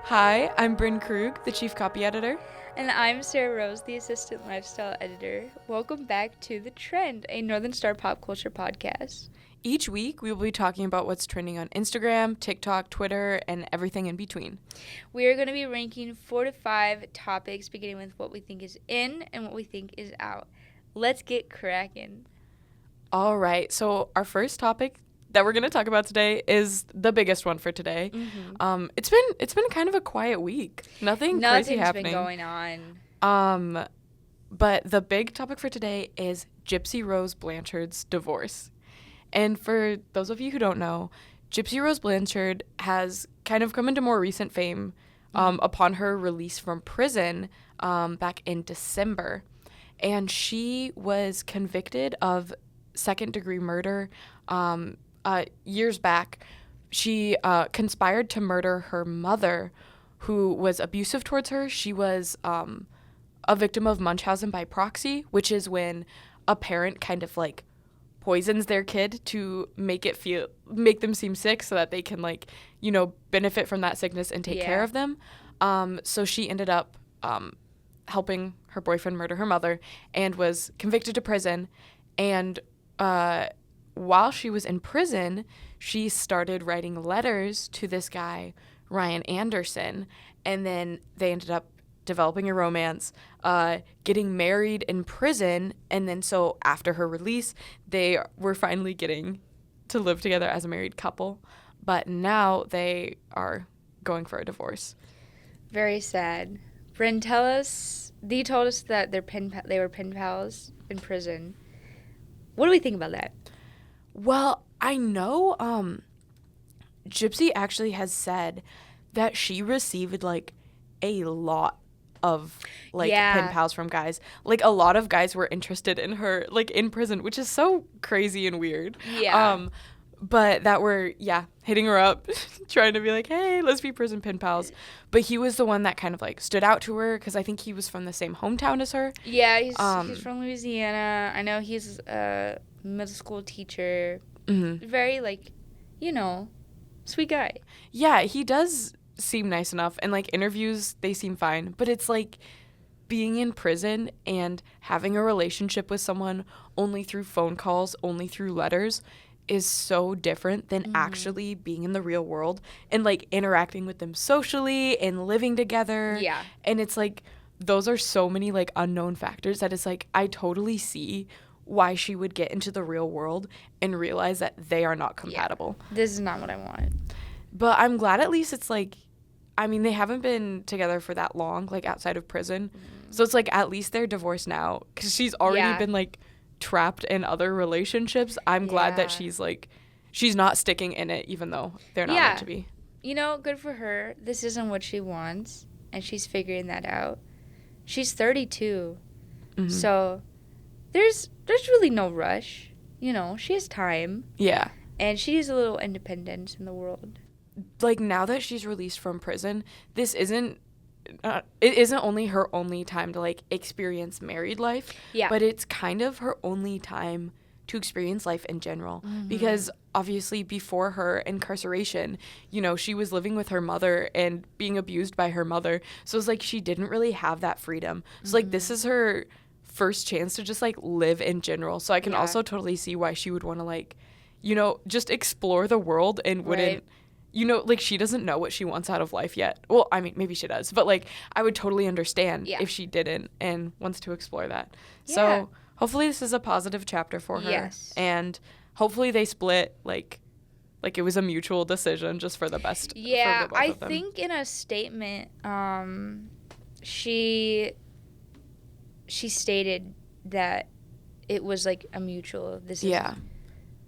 Hi, I'm Brynn Krug, the chief copy editor. And I'm Sarah Rose, the assistant lifestyle editor. Welcome back to The Trend, a Northern Star pop culture podcast. Each week, we will be talking about what's trending on Instagram, TikTok, Twitter, and everything in between. We are going to be ranking 4 to 5 topics, beginning with what we think is in and what we think is out. Let's get cracking. All right, so our first topic that we're going to talk about today is the biggest one for today. Mm-hmm. It's been kind of a quiet week. Nothing's crazy happening. Been going on. But the big topic for today is Gypsy Rose Blanchard's divorce. And for those of you who don't know, Gypsy Rose Blanchard has kind of come into more recent fame upon her release from prison back in December. And she was convicted of second-degree murder years back. She conspired to murder her mother, who was abusive towards her. She was a victim of Munchausen by proxy, which is when a parent kind of like poisons their kid to make them seem sick so that they can benefit from that sickness and take care of them. So she ended up helping her boyfriend murder her mother and was convicted to prison. And while she was in prison, she started writing letters to this guy, Ryan Anderson, and then they ended up developing a romance, getting married in prison, and then so after her release, they were finally getting to live together as a married couple, but now they are going for a divorce. Very sad. Brynn, Dee told us that they were pen pals in prison. What do we think about that? Well, I know Gypsy actually has said that she received a lot of pen pals from guys. A lot of guys were interested in her in prison, which is so crazy and weird. Yeah. But that were hitting her up, trying to be like, hey, let's be prison pen pals. But he was the one that kind of stood out to her because I think he was from the same hometown as her. Yeah, he's from Louisiana. I know he's a middle school teacher. Mm-hmm. Very sweet guy. Yeah, he does seem nice enough, and interviews, they seem fine, but it's being in prison and having a relationship with someone only through phone calls, only through letters is so different than actually being in the real world and interacting with them socially and living together. Yeah. And it's those are so many unknown factors that it's I totally see why she would get into the real world and realize that they are not compatible. Yeah. This is not what I want. But I'm glad at least it's they haven't been together for that long, outside of prison. So it's at least they're divorced now because she's already been trapped in other relationships. I'm glad that she's not sticking in it, even though they're not meant to be. Good for her. This isn't what she wants, and she's figuring that out. She's 32, so there's really no rush. She has time. Yeah. And she needs a little independence in the world. Now that she's released from prison, this isn't it isn't only her only time to experience married life, but it's kind of her only time to experience life in general, because obviously before her incarceration, she was living with her mother and being abused by her mother, so it's she didn't really have that freedom. So this is her first chance to just live in general. So I can also totally see why she would want to just explore the world and wouldn't she doesn't know what she wants out of life yet. Well, I mean, maybe she does, but I would totally understand if she didn't and wants to explore that. Yeah. So hopefully this is a positive chapter for her. Yes. And hopefully they split it was a mutual decision just for the best. Yeah, for the both of them. I think in a statement, she stated that it was a mutual. This is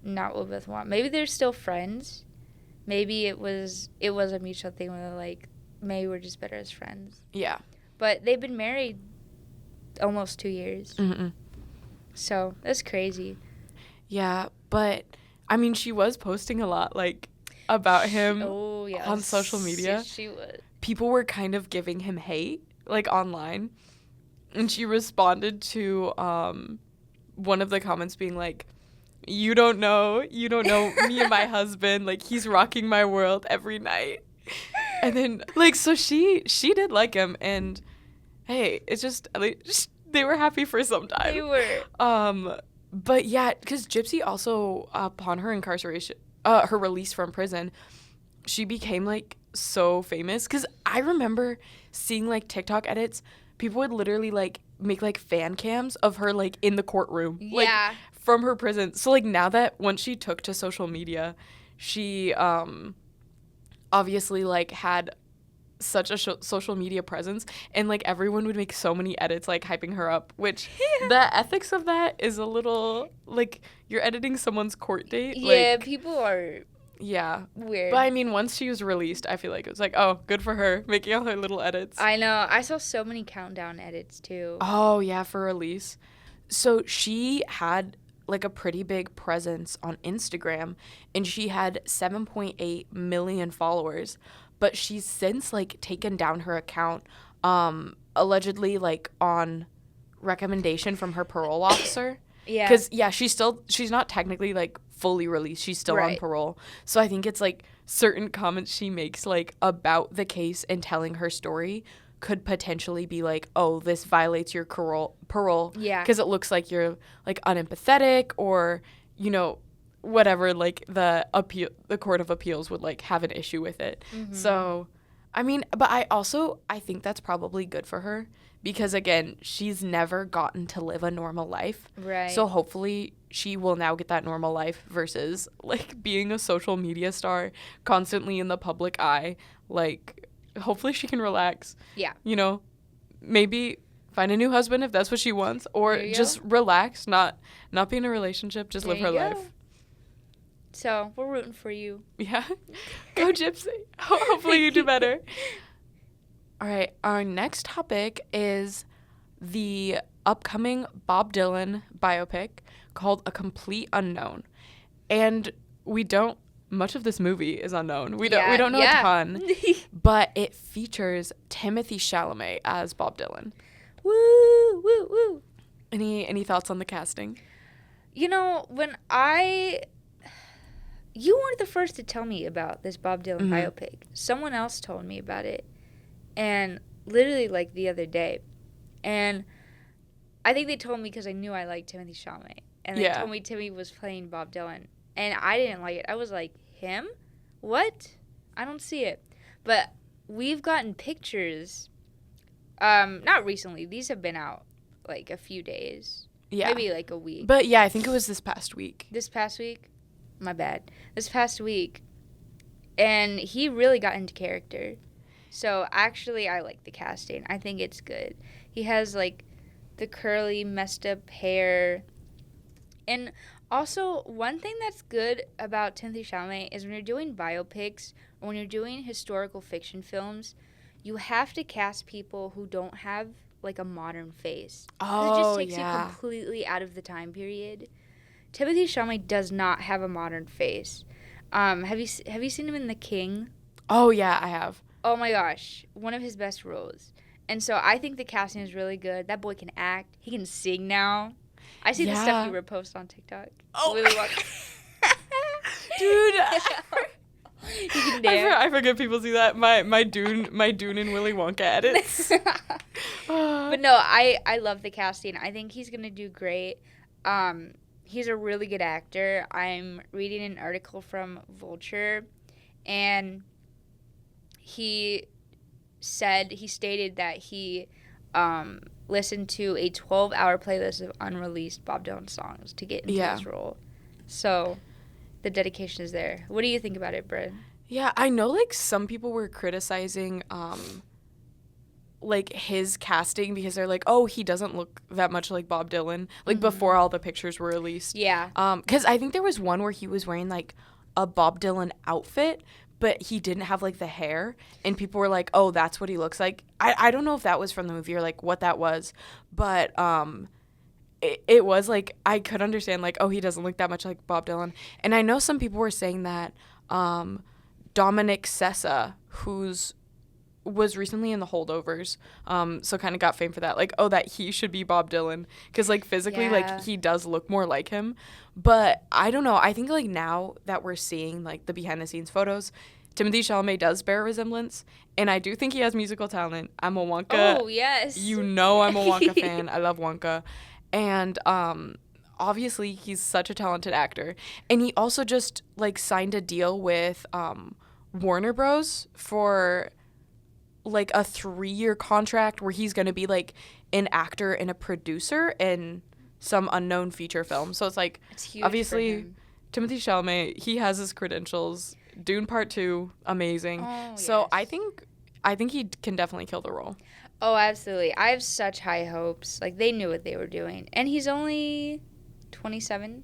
not what we both want. Maybe they're still friends. Maybe it was a mutual thing where maybe we're just better as friends. Yeah. But they've been married almost 2 years. Mm-mm. So that's crazy. Yeah, but I mean, she was posting a lot about him on social media. She would. People were kind of giving him hate online, and she responded to one of the comments being you don't know me and my husband, he's rocking my world every night. And then, like, so she did like him, and hey, it's just, like, they were happy for some time. They were. But yeah, because Gypsy also, upon her incarceration, her release from prison, she became, like, so famous. Because I remember seeing, like, TikTok edits. People would literally, like, make, like, fan cams of her, like, in the courtroom. Yeah. Like, from her prison. So, like, now that once she took to social media, she obviously, like, had such a social media presence, and, like, everyone would make so many edits, like, hyping her up, which the ethics of that is a little, like, you're editing someone's court date. Yeah, like, people are weird. But I mean, once she was released, I feel like it was like, oh, good for her, making all her little edits. I know. I saw so many countdown edits too. Oh yeah, for release. So she had, like, a pretty big presence on Instagram, and she had 7.8 million followers. But she's since, like, taken down her account, allegedly, like, on recommendation from her parole officer. Yeah. Because, yeah, she's not technically, like, fully released. She's still on parole. So I think it's, like, certain comments she makes, like, about the case and telling her story could potentially be like, oh, this violates your parole. Yeah. Because it looks like you're, like, unempathetic, or, you know, whatever, like, the Court of Appeals would, like, have an issue with it. Mm-hmm. So, I mean, but I think that's probably good for her, because, again, she's never gotten to live a normal life. Right. So hopefully she will now get that normal life versus, like, being a social media star constantly in the public eye. Like, hopefully she can relax. Yeah. You know, maybe find a new husband if that's what she wants, or just relax, not be in a relationship, just live her life. So, we're rooting for you. Yeah. Go Gypsy. Hopefully you do better. All right. Our next topic is the upcoming Bob Dylan biopic called A Complete Unknown. And much of this movie is unknown. We don't know a ton. But it features Timothée Chalamet as Bob Dylan. Woo, woo, woo. Any thoughts on the casting? You know, you weren't the first to tell me about this Bob Dylan biopic. Someone else told me about it. And literally, like, the other day. And I think they told me because I knew I liked Timothée Chalamet. And they told me Timmy was playing Bob Dylan. And I didn't like it. I was like, him? What? I don't see it. But we've gotten pictures. Not recently. These have been out, like, a few days. Yeah. Maybe, like, a week. But, yeah, I think it was this past week. This past week? My bad. This past week. And he really got into character. So, actually, I like the casting. I think it's good. He has, like, the curly, messed up hair. And also, one thing that's good about Timothée Chalamet is when you're doing biopics or when you're doing historical fiction films, you have to cast people who don't have, like, a modern face. Oh, it just takes you completely out of the time period. Timothée Chalamet does not have a modern face. Have you seen him in The King? Oh, yeah, I have. Oh, my gosh. One of his best roles. And so I think the casting is really good. That boy can act. He can sing now. I see the stuff you repost on TikTok. Oh. Dude. He can dance. I forget people see that. My Dune and Willy Wonka edits. But no, I love the casting. I think he's going to do great. He's a really good actor. I'm reading an article from Vulture, and he stated that he listened to a 12-hour playlist of unreleased Bob Dylan songs to get into his role. So the dedication is there. What do you think about it, Brynn? Yeah, I know, like, some people were criticizing like, his casting because they're like, oh, he doesn't look that much like Bob Dylan, like, before all the pictures were released. Yeah. Because I think there was one where he was wearing, like, a Bob Dylan outfit, but he didn't have, like, the hair, and people were like, oh, that's what he looks like. I don't know if that was from the movie or, like, what that was, but it was, like, I could understand, like, oh, he doesn't look that much like Bob Dylan. And I know some people were saying that Dominic Sessa, was recently in The Holdovers, so kind of got fame for that, like, oh, that he should be Bob Dylan, because, like, physically, like, he does look more like him. But I don't know, I think, like, now that we're seeing, like, the behind the scenes photos, Timothée Chalamet does bear a resemblance, and I do think he has musical talent. I'm a Wonka. Oh, yes. You know I'm a Wonka fan. I love Wonka. And obviously he's such a talented actor. And he also just like signed a deal with Warner Bros. For like a 3-year contract where he's going to be like an actor and a producer in some unknown feature film. So it's like, It's huge obviously, for him. Timothée Chalamet, he has his credentials. Dune Part 2, amazing. Oh, So yes. I think he can definitely kill the role. Oh, absolutely. I have such high hopes. Like, they knew what they were doing. And he's only 27?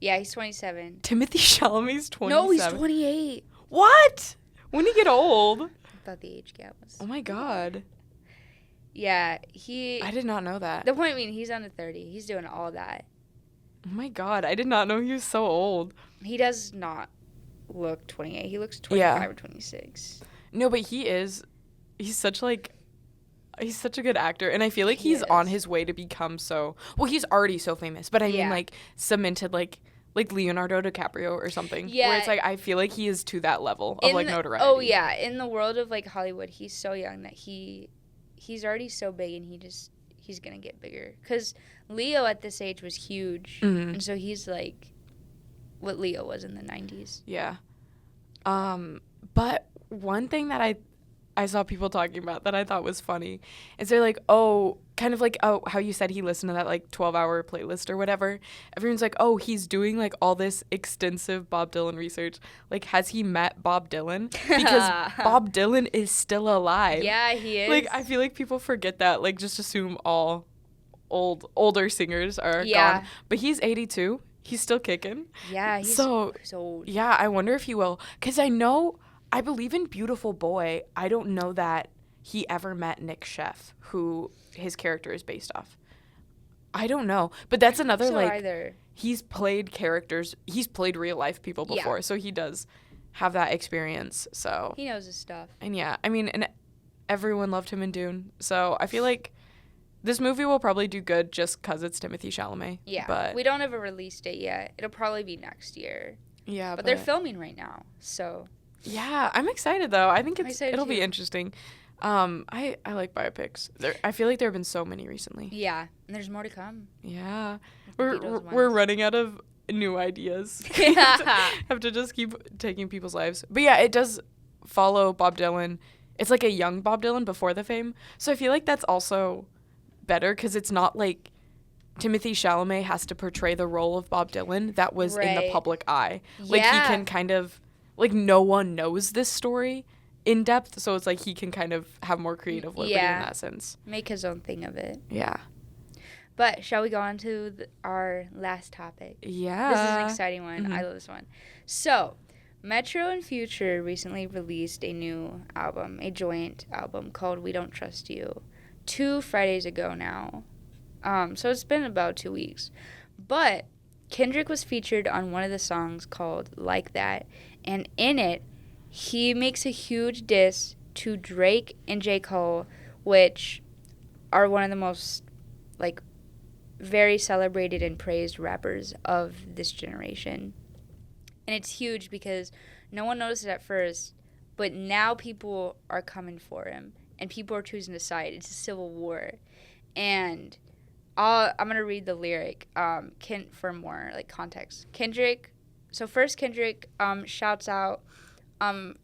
Yeah, he's 27. Timothée Chalamet's 27. No, he's 28. What? When did he get old? I thought the age gap was... Oh my god. Yeah, I did not know that. The point being, he's under 30. He's doing all that. Oh my god, I did not know he was so old. He does not look 28. He looks 25 or 26. No, but he's such a good actor, and I feel like He he's is. on his way to become he's already so famous, but I mean Yeah. like cemented like Leonardo DiCaprio or something. Yeah. Where it's like I feel like he is to that level of like notoriety. Oh, yeah. In the world of, like, Hollywood, he's so young that he's already so big, and he's going to get bigger. Because Leo at this age was huge, Mhm. and so he's, like, what Leo was in the 90s. Yeah. But one thing that I saw people talking about that I thought was funny is they're like, oh, kind of like, oh, how you said he listened to that like 12-hour playlist or whatever. Everyone's like, oh, he's doing like all this extensive Bob Dylan research. Like, has he met Bob Dylan? Because Bob Dylan is still alive. Yeah, he is. Like, I feel like people forget that. Like, just assume all older singers are Yeah. gone. But he's 82. He's still kicking. Yeah, he's So, old. yeah, I wonder if he will. Because I believe in Beautiful Boy. I don't know that he ever met Nick Sheff, who his character is based off. I don't know. But that's another, So like, either. he's played characters. He's played real life people Yeah. before. So he does have that experience. So, He knows his stuff. and yeah, I mean, and everyone loved him in Dune. So I feel like this movie will probably do good just because it's Timothée Chalamet. Yeah. But We don't have a release date yet. It'll probably be next year. yeah, But they're filming right now, so. Yeah, I'm excited though. I think I'm excited it'll be too. interesting. I like biopics. I feel like there have been so many recently. Yeah, and there's more to come. Yeah, The we're Beatles we're ones. running out of new ideas. Yeah. Have to just keep taking people's lives. But yeah, it does follow Bob Dylan. It's like a young Bob Dylan before the fame. So I feel like that's also better because it's not like Timothée Chalamet has to portray the role of Bob Dylan that was in the Right. public eye. Like he Yeah. can kind of like no one knows this story in depth, so it's like he can kind of have more creative liberty Yeah. in that sense. Make his own thing of it. Yeah. But shall we go on to our last topic? Yeah. This is an exciting one. Mhm. I love this one. So, Metro and Future recently released a new album, a joint album called We Don't Trust You, 2 Fridays ago now. So it's been about 2 weeks. But Kendrick was featured on one of the songs called Like That, and in it, he makes a huge diss to Drake and J. Cole, which are one of the most, like, very celebrated and praised rappers of this generation. And it's huge because no one noticed it at first, but now people are coming for him, and people are choosing a side. It's a civil war. And I'm going to read the lyric for more like context. Kendrick shouts out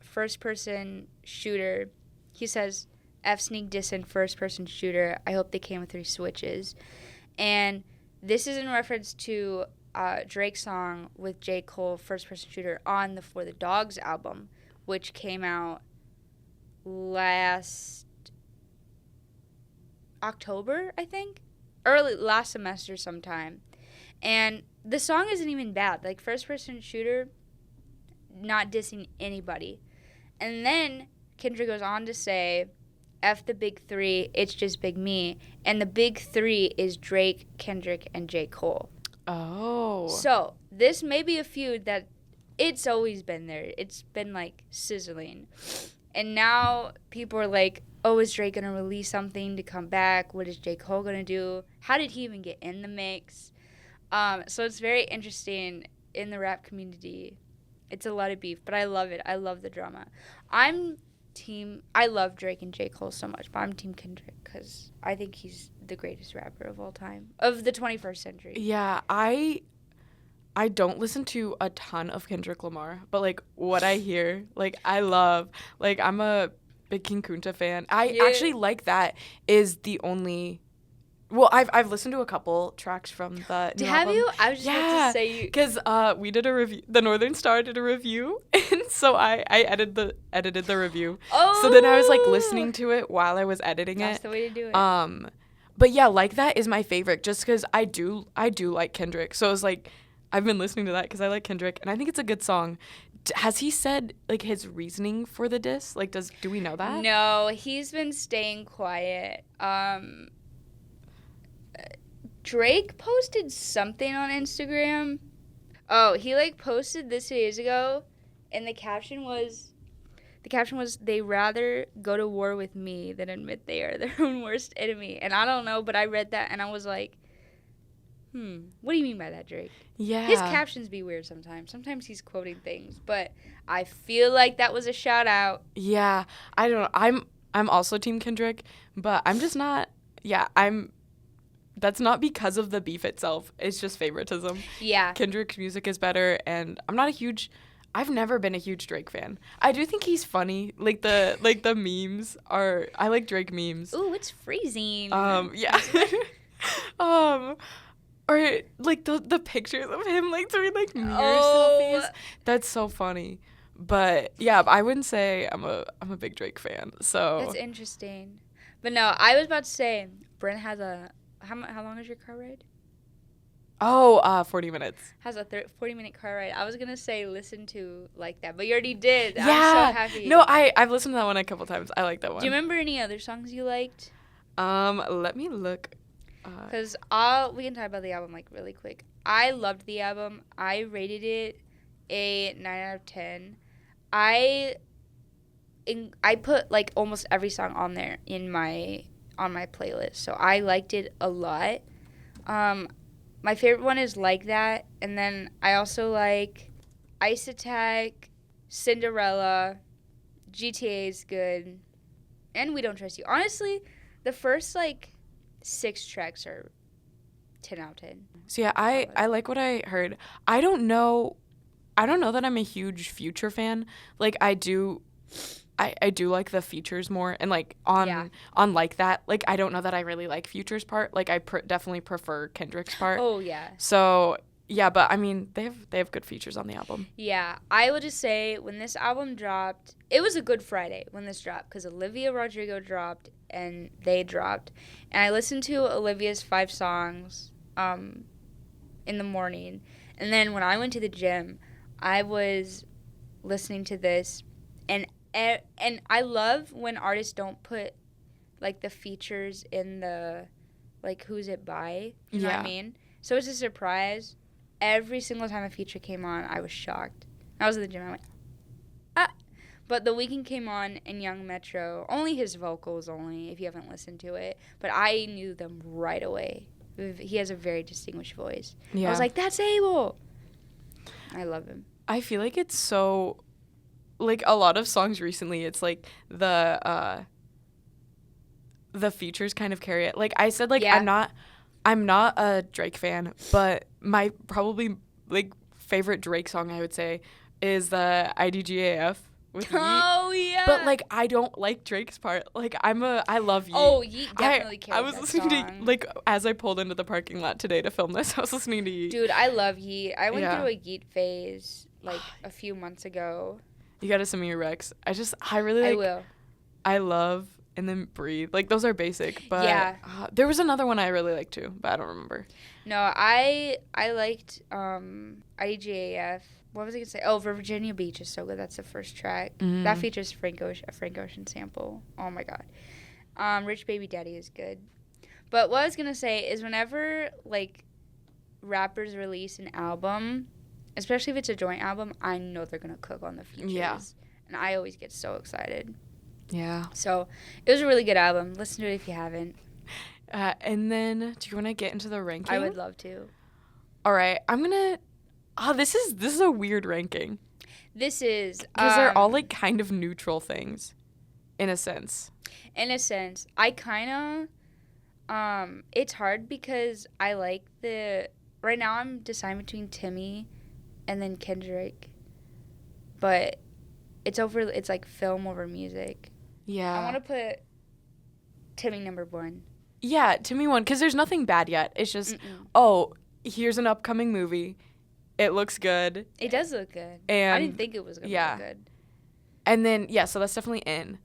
first person shooter. He says, F sneak dissin first person shooter. I hope they came with 3 switches. And this is in reference to Drake's song with J. Cole, First Person Shooter, on the For the Dogs album, which came out last October, I think. Early last semester sometime. And the song isn't even bad. Like, First Person Shooter, not dissing anybody. And then Kendrick goes on to say, F the big 3, it's just big me. And the big 3 is Drake, Kendrick, and J. Cole. Oh. So, this may be a feud that it's always been there. It's been, like, sizzling. And now people are like, oh, is Drake going to release something to come back? What is J. Cole going to do? How did he even get in the mix? So it's very interesting in the rap community It's a lot of beef, but I love it. I love the drama. I love Drake and J. Cole so much, but I'm Team Kendrick because I think he's the greatest rapper of all time, of the 21st century. Yeah, I don't listen to a ton of Kendrick Lamar, but like what I hear, like I love, like I'm a big King Kunta fan. I actually like that is the only. Well, I've listened to a couple tracks from the new Have album. you? I was just about to say you. Because we did a review. The Northern Star did a review, and so I edited the review. Oh. So then I was like listening to it while I was editing That's it. the way to do it. But yeah, like that is my favorite, just because I do like Kendrick. So it was like I've been listening to that because I like Kendrick, and I think it's a good song. Has he said like his reasoning for the diss? Like, do we know that? No, he's been staying quiet. Drake posted something on Instagram. Oh, he like posted this 2 days ago, and the caption was, they rather go to war with me than admit they are their own worst enemy. And I don't know, but I read that and I was like, what do you mean by that, Drake? Yeah. His captions be weird sometimes. Sometimes he's quoting things, but I feel like that was a shout out. Yeah, I don't know. I'm also Team Kendrick, but I'm just not. Yeah, That's not because of the beef itself. It's just favoritism. Yeah. Kendrick's music is better, and I've never been a huge Drake fan. I do think he's funny. Like the memes are. I like Drake memes. Ooh, it's freezing. Yeah. Or like the pictures of him like doing like mirror selfies. That's so funny. But yeah, I wouldn't say I'm a big Drake fan. So that's interesting. But no, I was about to say Brynn has a how long is your car ride? 40 minutes. Has a 40-minute car ride. I was gonna say listen to like that, but you already did. Yeah. I'm so happy. No, I've listened to that one a couple times. I like that one. Do you remember any other songs you liked? Let me look. Because we can talk about the album like really quick. I loved the album. I rated it a 9 out of 10. I put like almost every song on there on my playlist, so I liked it a lot. My favorite one is Like That, and then I also like Ice Attack, Cinderella, GTA is good, and We Don't Trust You. Honestly, the first like 6 tracks are 10 out of 10. So yeah, I like what I heard. I don't know that I'm a huge Future fan. Like I do like the features more, and like on Like That, like I don't know that I really like Future's part. Like I definitely prefer Kendrick's part. Oh yeah. So yeah, but I mean they have good features on the album. Yeah, I would just say when this album dropped, it was a good Friday when this dropped because Olivia Rodrigo dropped and they dropped, and I listened to Olivia's 5 songs in the morning, and then when I went to the gym, I was listening to this, and I love when artists don't put like the features in the like who's it by, you know what I mean? So it's a surprise. Every single time a feature came on, I was shocked. I was at the gym, I went, ah. But The Weeknd came on and Young Metro, only his vocals only, if you haven't listened to it. But I knew them right away. He has a very distinguished voice. Yeah. I was like, that's Abel. I love him. I feel like it's so, like a lot of songs recently, it's like the features kind of carry it. Like I said, like I'm not a Drake fan, but my probably like favorite Drake song I would say is the IDGAF with Yeet. Oh yeah. But like I don't like Drake's part. Like I love Yeet. Oh, Yeet definitely carries I was that listening song. to like as I pulled into the parking lot today to film this, I was listening to Yeet. Dude, I love Yeet. I went through a Yeet phase like a few months ago. You gotta send me your recs. I really like. I will. I love and then Breathe. Like those are basic, but there was another one I really liked too, but I don't remember. No, I liked IDGAF. What was I gonna say? Oh, Virginia Beach is so good. That's the first track. Mm. That features a Frank Ocean sample. Oh my god. Rich Baby Daddy is good. But what I was gonna say is whenever like rappers release an album, especially if it's a joint album, I know they're gonna cook on the features. Yeah. And I always get so excited. Yeah. So it was a really good album. Listen to it if you haven't. And then, do you want to get into the ranking? I would love to. All right, I'm gonna. This is a weird ranking. This is because they're all like kind of neutral things, in a sense. In a sense, I kind of it's hard because I like right now I'm deciding between Timmy and then Kendrick, but it's like film over music. Yeah. I want to put Timmy number 1. Yeah, Timmy one, because there's nothing bad yet. It's just, here's an upcoming movie. It looks good. It does look good. And I didn't think it was going to look good. And then, so that's definitely in.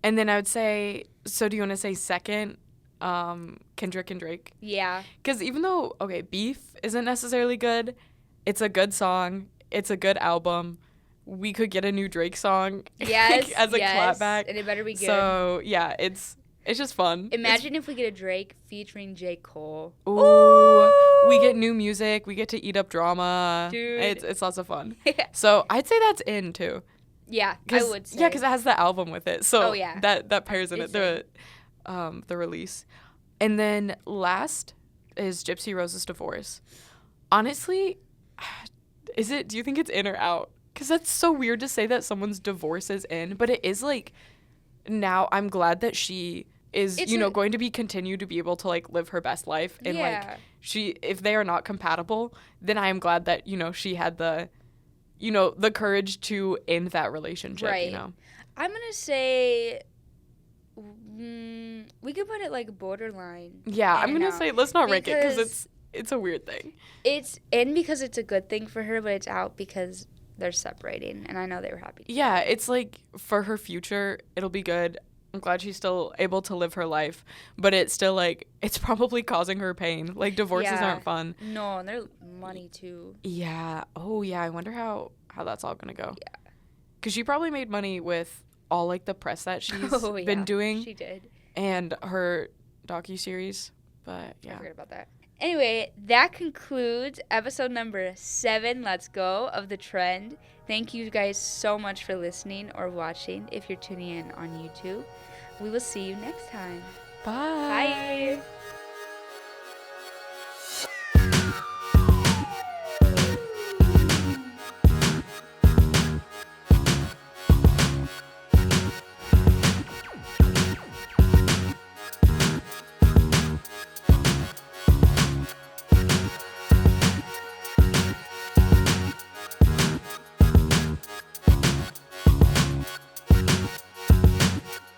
And then I would say, so do you want to say second, Kendrick and Drake? Yeah. Because even though, Beef isn't necessarily good, it's a good song. It's a good album. We could get a new Drake song yes, as a clapback. And it better be good. So, yeah, it's just fun. Imagine if we get a Drake featuring J. Cole. Ooh. We get new music. We get to eat up drama. Dude. It's lots of fun. So I'd say that's in, too. Yeah, I would say. Yeah, because it has the album with it. So that pairs in it's it, the release. And then last is Gypsy Rose's Divorce. Honestly, do you think it's in or out? Because that's so weird to say that someone's divorce is in, but it is like, now I'm glad that she is, going to continue to be able to like live her best life. And like if they are not compatible, then I am glad that, she had the courage to end that relationship, right. I'm going to say we could put it like borderline. Yeah, I'm going to say let's not rank it because it's a weird thing. It's in because it's a good thing for her, but it's out because they're separating, and I know they were happy together. Yeah, it's like for her future, it'll be good. I'm glad she's still able to live her life, but it's still like it's probably causing her pain. Like divorces aren't fun. No, and they're money too. Yeah. Oh yeah. I wonder how that's all gonna go. Yeah. Because she probably made money with all like the press that she's been doing. She did. And her docuseries, but yeah. I forgot about that. Anyway, that concludes episode number 7, Let's Go, of The Trend. Thank you guys so much for listening or watching if you're tuning in on YouTube. We will see you next time. Bye. Bye.